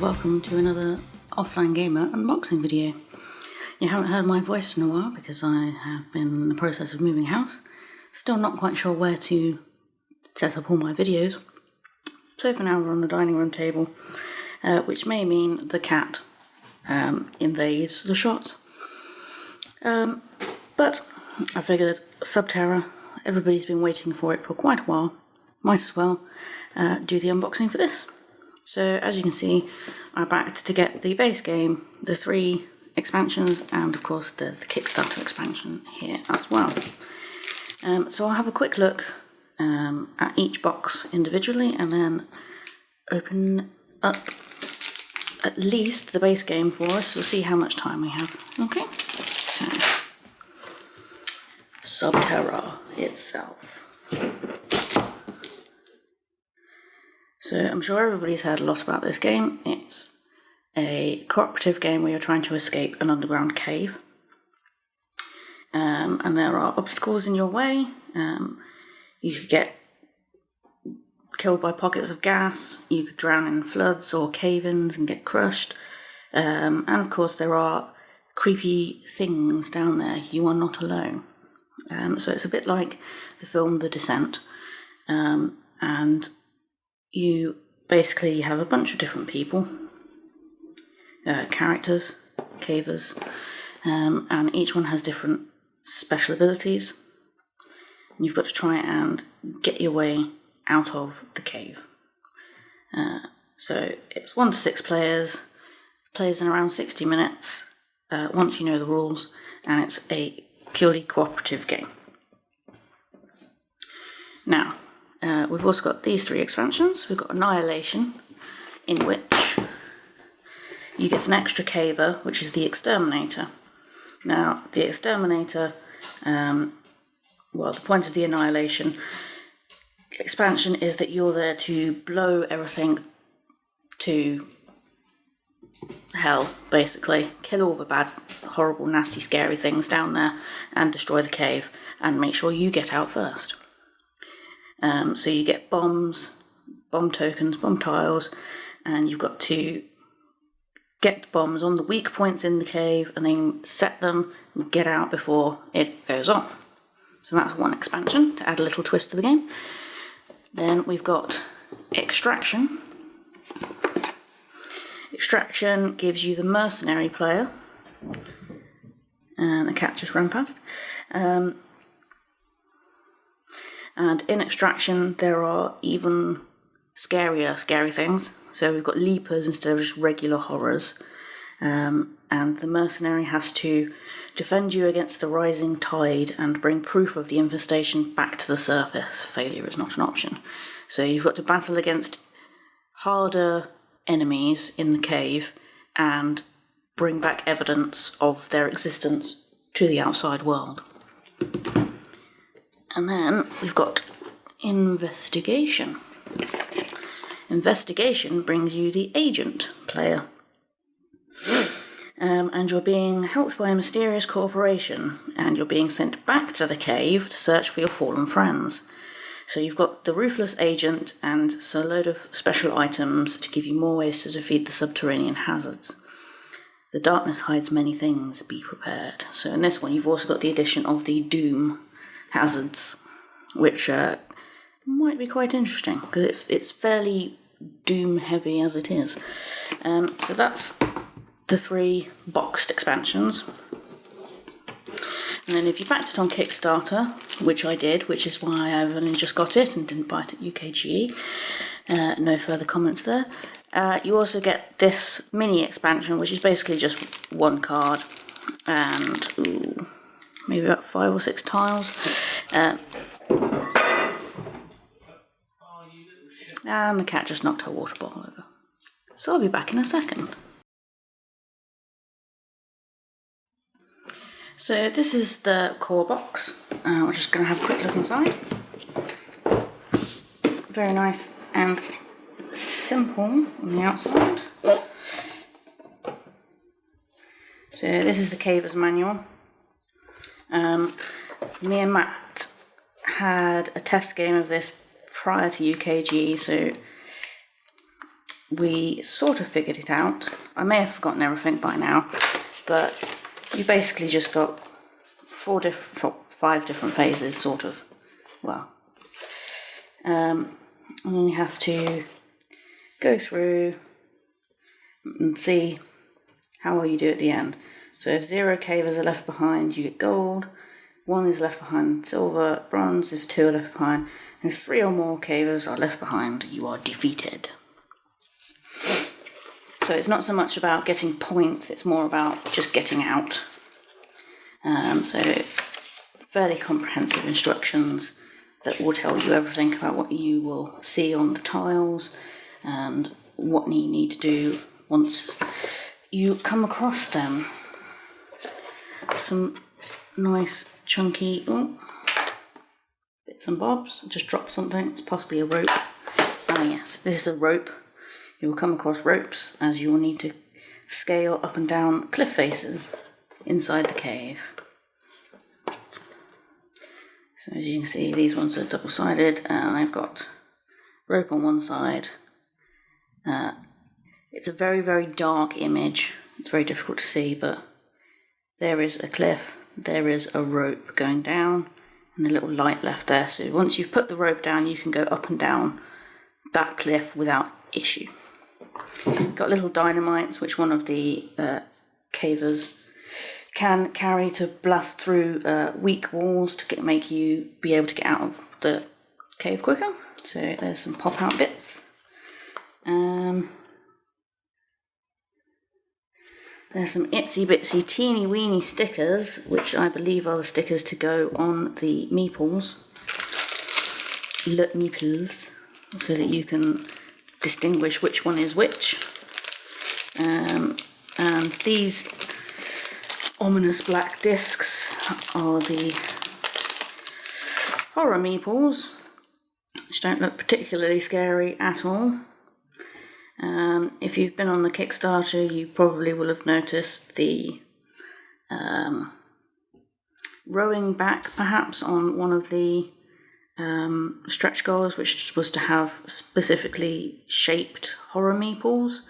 welcome to another Offline Gamer unboxing video. You haven't heard my voice in a while because I have been in the process of moving house. Still not quite sure where to set up all my videos. So for now we're on the dining room table, which may mean the cat invades the shots. But I figured Terra, everybody's been waiting for it for quite a while. Might as well do the unboxing for this. So as you can see, I backed to get the base game, the 3 expansions, and of course there's the Kickstarter expansion here as well. So I'll have a quick look at each box individually and then open up at least the base game for us. We'll see how much time we have. Okay, so Terra itself. So I'm sure everybody's heard a lot about this game. It's a cooperative game where you're trying to escape an underground cave. And there are obstacles in your way. You could get killed by pockets of gas, you could drown in floods or cave-ins and get crushed. And of course there are creepy things down there. You are not alone. So it's a bit like the film The Descent. And you basically have a bunch of different people, characters, cavers, and each one has different special abilities. And you've got to try and get your way out of the cave. So it's 1 to 6 players, plays in around 60 minutes, once you know the rules, and it's a purely cooperative game. Now, we've also got these 3 expansions. We've got Annihilation, in which you get an extra caver, which is the Exterminator. Now, the Exterminator, well, the point of the Annihilation expansion is that you're there to blow everything to hell, basically. Kill all the bad, horrible, nasty, scary things down there and destroy the cave and make sure you get out first. So you get bombs, bomb tokens, bomb tiles, and you've got to get the bombs on the weak points in the cave and then set them and get out before it goes off. So that's one expansion to add a little twist to the game. Then we've got Extraction. Extraction gives you the mercenary player. And the cat just ran past. And in Extraction, there are even scary things. So we've got leapers instead of just regular horrors. And the mercenary has to defend you against the rising tide and bring proof of the infestation back to the surface. Failure is not an option. So you've got to battle against harder enemies in the cave and bring back evidence of their existence to the outside world. And then we've got Investigation. Investigation brings you the agent player. And you're being helped by a mysterious corporation, and you're being sent back to the cave to search for your fallen friends. So you've got the ruthless agent and a load of special items to give you more ways to defeat the subterranean hazards. The darkness hides many things, be prepared. So in this one you've also got the addition of the Doom hazards, which might be quite interesting because it's fairly Doom heavy as it is. So that's the 3 boxed expansions. And then if you backed it on Kickstarter, which I did, which is why I've only just got it and didn't buy it at UKGE, no further comments there, you also get this mini expansion, which is basically just 1 card and maybe about 5 or 6 tiles. And the cat just knocked her water bottle over. So I'll be back in a second. So this is the core box. We're just going to have a quick look inside. Very nice and simple on the outside. So this is the caver's manual. Me and Matt had a test game of this prior to UKG, so we sort of figured it out. I may have forgotten everything by now, but you basically just got 5 different phases, sort of. Well, and then you have to go through and see how well you do at the end. So if 0 cavers are left behind, you get gold. 1 is left behind, silver. Bronze if 2 are left behind. And if 3 or more cavers are left behind, you are defeated. So it's not so much about getting points, it's more about just getting out. So fairly comprehensive instructions that will tell you everything about what you will see on the tiles and what you need to do once you come across them. Some nice chunky bits and bobs. I just dropped something. It's possibly a rope. Ah yes, this is a rope. You will come across ropes as you will need to scale up and down cliff faces inside the cave. So as you can see, these ones are double-sided, and I've got rope on one side. It's a very, very dark image. It's very difficult to see, but there is a cliff, there is a rope going down, and a little light left there. So once you've put the rope down, you can go up and down that cliff without issue. Got little dynamites, which one of the cavers can carry to blast through weak walls to make you be able to get out of the cave quicker. So there's some pop out bits. There's some itsy bitsy teeny weeny stickers, which I believe are the stickers to go on the meeples. Le meeples, so that you can distinguish which one is which. And these ominous black discs are the horror meeples, which don't look particularly scary at all. If you've been on the Kickstarter, you probably will have noticed the rowing back perhaps on one of the stretch goals, which was to have specifically shaped horror meeples.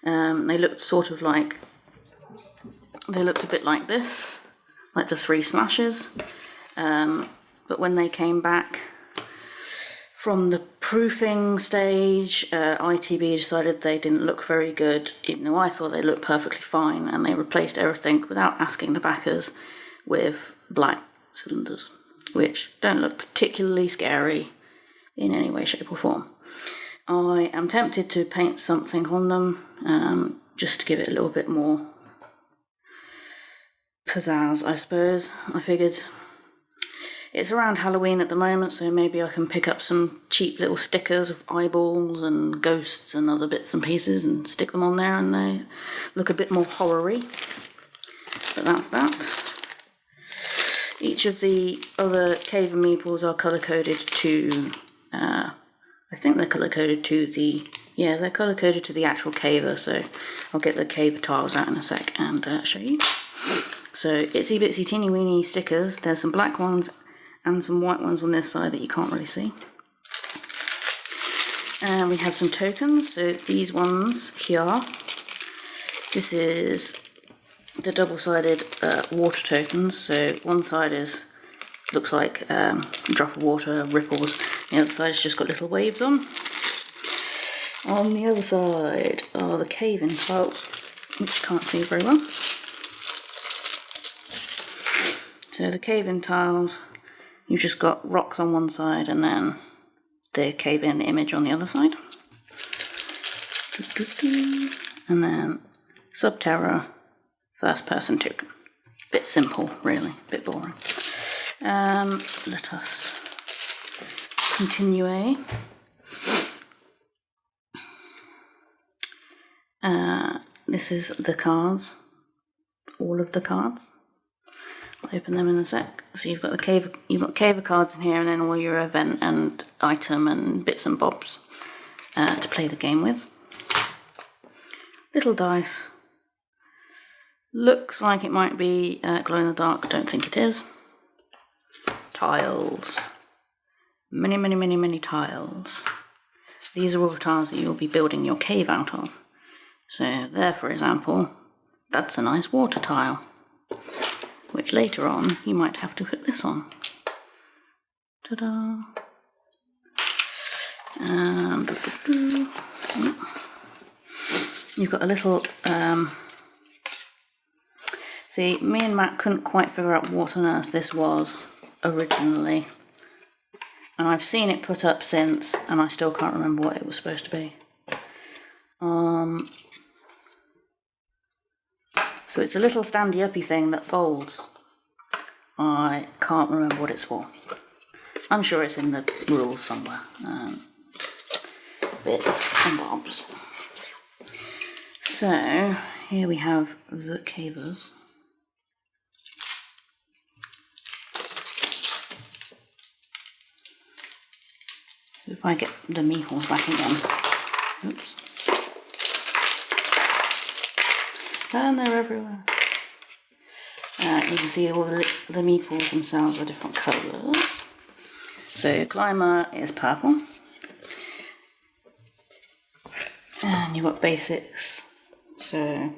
They looked sort of like, they looked a bit like this, like the 3 slashes, but when they came back from the proofing stage, ITB decided they didn't look very good, even though I thought they looked perfectly fine, and they replaced everything without asking the backers with black cylinders, which don't look particularly scary in any way, shape or form. I am tempted to paint something on them, just to give it a little bit more pizzazz, I suppose. I figured it's around Halloween at the moment, so maybe I can pick up some cheap little stickers of eyeballs and ghosts and other bits and pieces and stick them on there, and they look a bit more horror-y. But that's that. Each of the other cave meeples are colour-coded to, I think they're colour-coded to the, yeah, they're colour-coded to the actual caver, so I'll get the caver tiles out in a sec and show you. So, itsy bitsy teeny weeny stickers. There's some black ones and some white ones on this side that you can't really see. And we have some tokens. So these ones here, this is the double-sided water tokens. So one side looks like a drop of water, ripples. The other side's just got little waves on. On the other side are the cave-in tiles, which you can't see very well. So the cave-in tiles, you've just got rocks on one side and then the cave-in image on the other side. And then Terra, first person token. Bit simple, really, bit boring. Let us continue. This is the cards, all of the cards. I'll open them in a sec. So you've got the caver cards in here, and then all your event and item and bits and bobs to play the game with. Little dice. Looks like it might be glow in the dark. Don't think it is. Tiles. Many tiles. these are all the tiles that you'll be building your cave out of. So there, for example, that's a nice water tile, which later on you might have to put this on. Ta-da! And you've got a little, see, me and Matt couldn't quite figure out what on earth this was originally. And I've seen it put up since, and I still can't remember what it was supposed to be. So it's a little standy-uppy thing that folds. I can't remember what it's for. I'm sure it's in the rules somewhere. Bits and bobs. So, here we have the cavers. So if I get the meeples back again. Oops. And they're everywhere. You can see all the meeples themselves are different colours. So Climber is purple. And you've got basics. So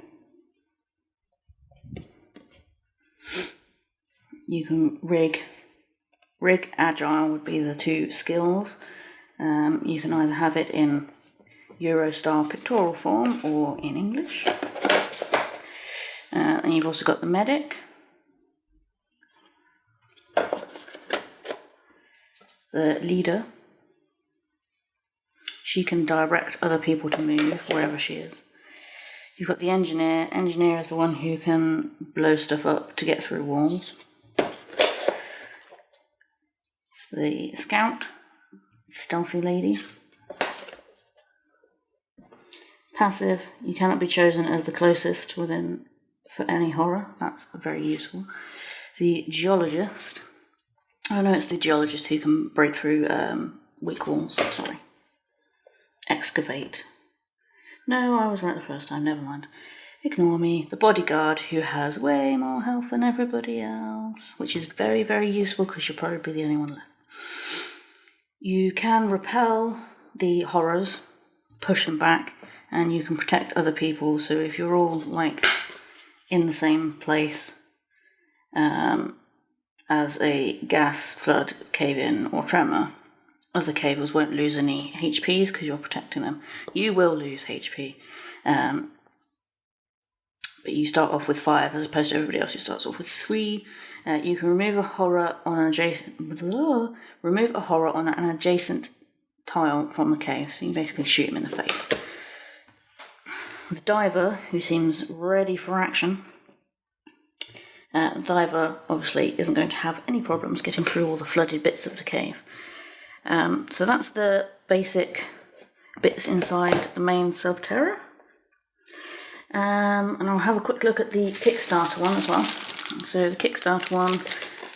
you can rig, agile would be the two skills. You can either have it in Euro-style pictorial form or in English. And you've also got the medic. The leader. She can direct other people to move wherever she is. You've got the engineer. Engineer is the one who can blow stuff up to get through walls. The scout, stealthy lady. Passive, you cannot be chosen as the closest within for any horror. That's very useful. The geologist. Oh no, it's the geologist who can break through weak walls. Sorry. Excavate. No, I was right the first time, never mind. Ignore me. The bodyguard, who has way more health than everybody else, which is very, very useful because you'll probably be the only one left. You can repel the horrors, push them back, and you can protect other people. So if you're all like in the same place as a gas, flood, cave-in or tremor, other cavers won't lose any HPs because you're protecting them. You will lose HP, but you start off with 5 as opposed to everybody else who starts off with 3. You can remove a horror on an adjacent tile from the cave, so you basically shoot him in the face. The diver, who seems ready for action. The diver obviously isn't going to have any problems getting through all the flooded bits of the cave. So that's the basic bits inside the main sub-Terra. And I'll have a quick look at the Kickstarter one as well. So the Kickstarter one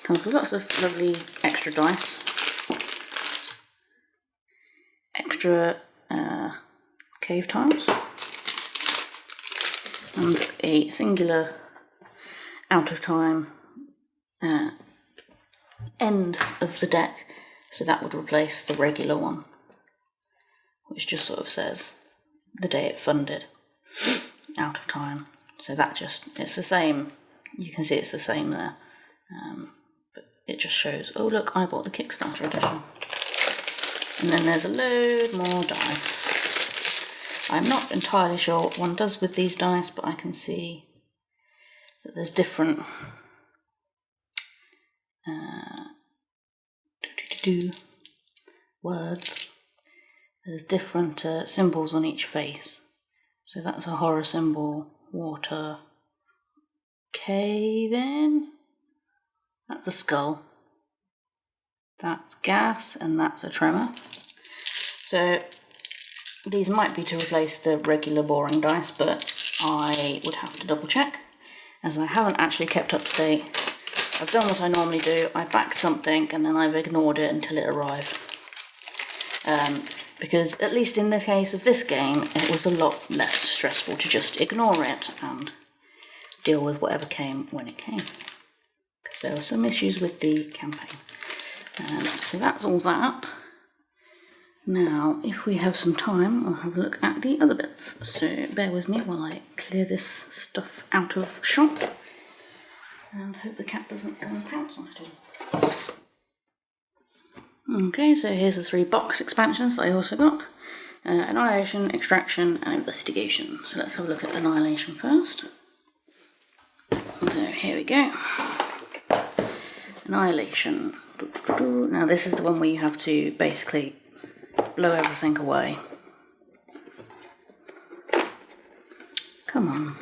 comes with lots of lovely extra dice. Extra cave tiles. And a singular out of time end of the deck. So that would replace the regular one, which just sort of says the day it funded, out of time. So that it's the same, you can see it's the same there, but it just shows, oh look, I bought the Kickstarter edition. And then there's a load more dice. I'm not entirely sure what one does with these dice, but I can see that there's different words. There's different symbols on each face. So that's a horror symbol, water, cave in. That's a skull. That's gas, and that's a tremor. So these might be to replace the regular boring dice, but I would have to double check, as I haven't actually kept up to date. I've done what I normally do. I backed something and then I've ignored it until it arrived. Because at least in the case of this game, it was a lot less stressful to just ignore it and deal with whatever came when it came. Because there were some issues with the campaign. So that's all that. Now, if we have some time, I'll have a look at the other bits. So bear with me while I clear this stuff out of shot and hope the cat doesn't go and pounce on it all. Okay, so here's the 3 box expansions that I also got. Annihilation, Extraction and Investigation. So let's have a look at Annihilation first. So here we go. Annihilation. Now this is the one where you have to basically blow everything away. Come on.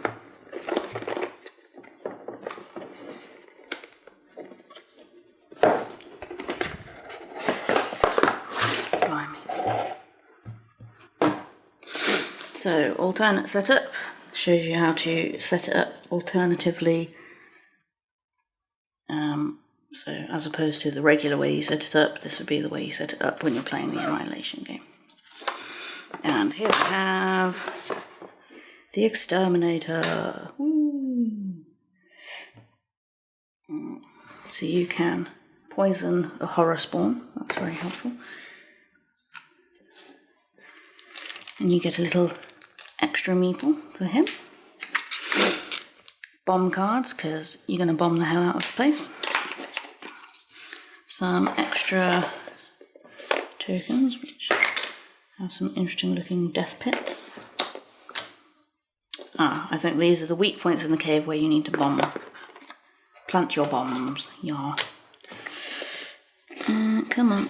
Blimey. So, alternate setup shows you how to set it up alternatively. So as opposed to the regular way you set it up, this would be the way you set it up when you're playing the Annihilation game. And here we have the Exterminator. Woo. So you can poison a horror spawn, that's very helpful. And you get a little extra meeple for him. Bomb cards, because you're going to bomb the hell out of the place. Some extra tokens, which have some interesting looking death pits. I think these are the weak points in the cave where you need to bomb. Plant your bombs, yeah. Come on.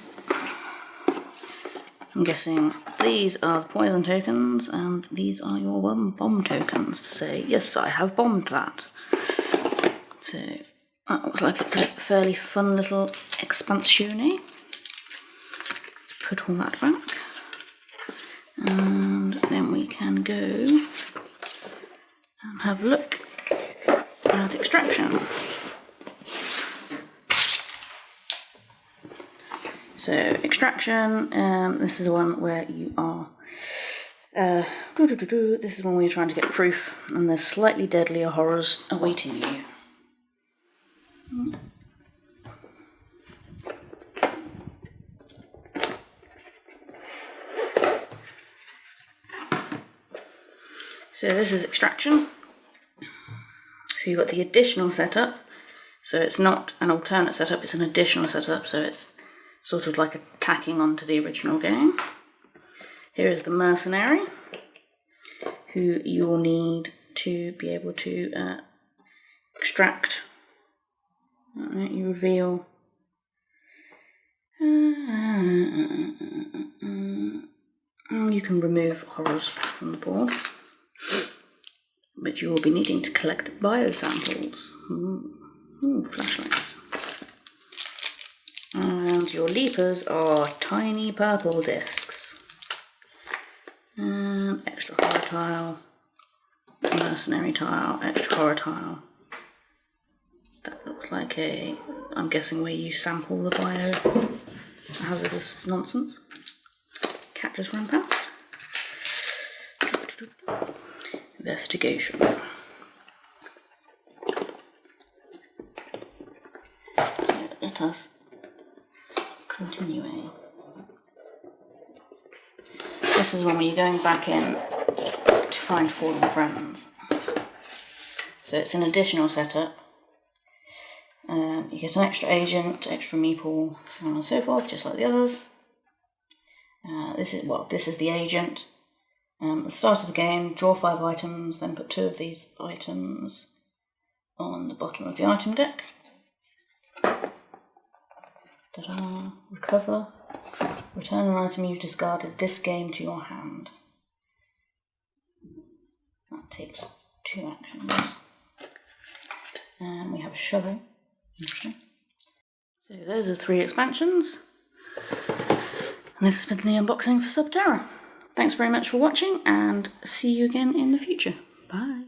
I'm guessing these are the poison tokens and these are your bomb tokens to say, yes, I have bombed that. So that looks like it's a fairly fun little expansione. Put all that back. And then we can go and have a look at Extraction. So Extraction, this is the one where you are, this is one where you're trying to get proof and there's slightly deadlier horrors awaiting you. So this is Extraction. So you've got the additional setup. So it's not an alternate setup, it's an additional setup. So it's sort of like a tacking onto the original game. Here is the Mercenary, who you will need to be able to extract. You reveal. You can remove horrors from the board, but you will be needing to collect biosamples. Flashlights. And your leapers are tiny purple discs. And extra horror tile, mercenary tile, extra horror tile. That looks like a, I'm guessing where you sample the biohazardous nonsense. Cat just ran past. Investigation. So let us continue. This is when you're going back in to find fallen friends. So it's an additional setup. You get an extra agent, extra meeple, so on and so forth, just like the others. This is the agent. At the start of the game, draw 5 items, then put 2 of these items on the bottom of the item deck. Ta-da! Recover. Return an item you've discarded this game to your hand. That takes 2 actions. And we have a shovel. Interesting. So those are 3 expansions. And this has been the unboxing for Terra. Thanks very much for watching and see you again in the future. Bye.